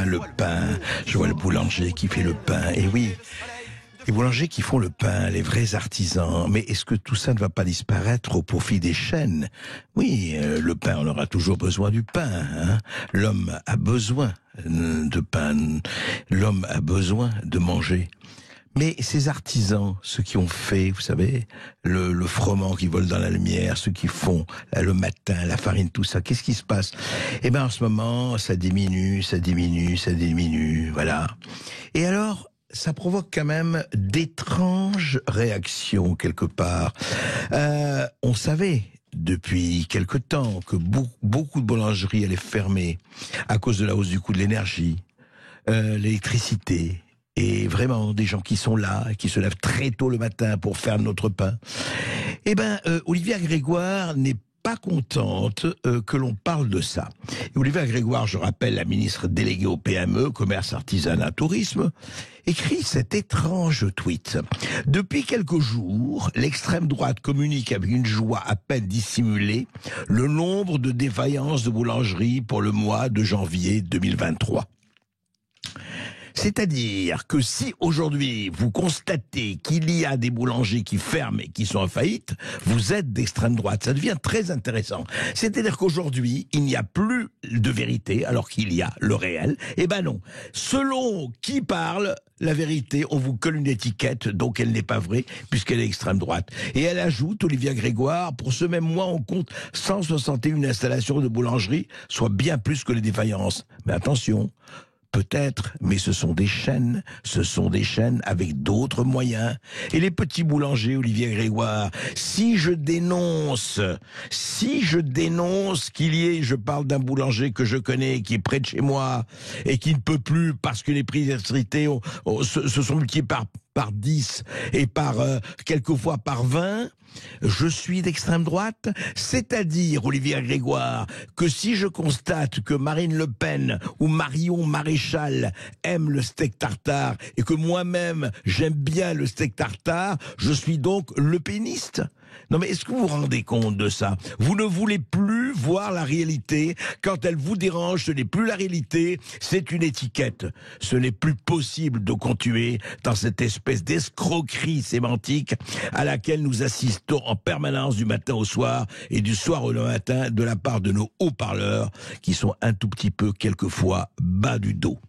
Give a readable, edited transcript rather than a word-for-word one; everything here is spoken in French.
Le pain, je vois le boulanger qui fait le pain, et oui, les boulangers qui font le pain, les vrais artisans, mais est-ce que tout ça ne va pas disparaître au profit des chaînes? Oui, le pain, on aura toujours besoin du pain, hein. L'homme a besoin de pain, l'homme a besoin de manger. Mais ces artisans, ceux qui ont fait, vous savez, le froment qui vole dans la lumière, ceux qui font le matin, la farine, tout ça, qu'est-ce qui se passe? Eh bien, en ce moment, ça diminue, ça diminue, ça diminue, voilà. Et alors, ça provoque quand même d'étranges réactions, quelque part. On savait depuis quelque temps que beaucoup de boulangeries allaient fermer à cause de la hausse du coût de l'énergie, l'électricité. Et vraiment, des gens qui sont là, qui se lèvent très tôt le matin pour faire notre pain. Eh ben, Olivia Grégoire n'est pas contente que l'on parle de ça. Et Olivia Grégoire, je rappelle, la ministre déléguée au PME, Commerce, Artisanat, Tourisme, écrit cet étrange tweet. Depuis quelques jours, l'extrême droite communique avec une joie à peine dissimulée le nombre de défaillances de boulangeries pour le mois de janvier 2023. C'est-à-dire que si aujourd'hui vous constatez qu'il y a des boulangers qui ferment et qui sont en faillite, vous êtes d'extrême droite. Ça devient très intéressant. C'est-à-dire qu'aujourd'hui, il n'y a plus de vérité alors qu'il y a le réel. Eh ben non. Selon qui parle, la vérité, on vous colle une étiquette, donc elle n'est pas vraie, puisqu'elle est extrême droite. Et elle ajoute, Olivia Grégoire, pour ce même mois, on compte 161 installations de boulangerie, soit bien plus que les défaillances. Mais attention, peut-être, mais ce sont des chaînes avec d'autres moyens. Et les petits boulangers, Olivier Grégoire, si je dénonce qu'il y ait, je parle d'un boulanger que je connais, qui est près de chez moi, et qui ne peut plus parce que les prix d'électricité se sont multipliés par 10 et quelquefois par 20, je suis d'extrême droite, c'est-à-dire, Olivier Grégoire, que si je constate que Marine Le Pen ou Marion Maréchal aiment le steak tartare et que moi-même j'aime bien le steak tartare, je suis donc le péniste. Non mais est-ce que vous vous rendez compte de ça? Vous ne voulez plus voir la réalité. Quand elle vous dérange, ce n'est plus la réalité, c'est une étiquette. Ce n'est plus possible de continuer dans cette espèce d'escroquerie sémantique à laquelle nous assistons en permanence du matin au soir et du soir au matin de la part de nos haut-parleurs qui sont un tout petit peu quelquefois bas du dos.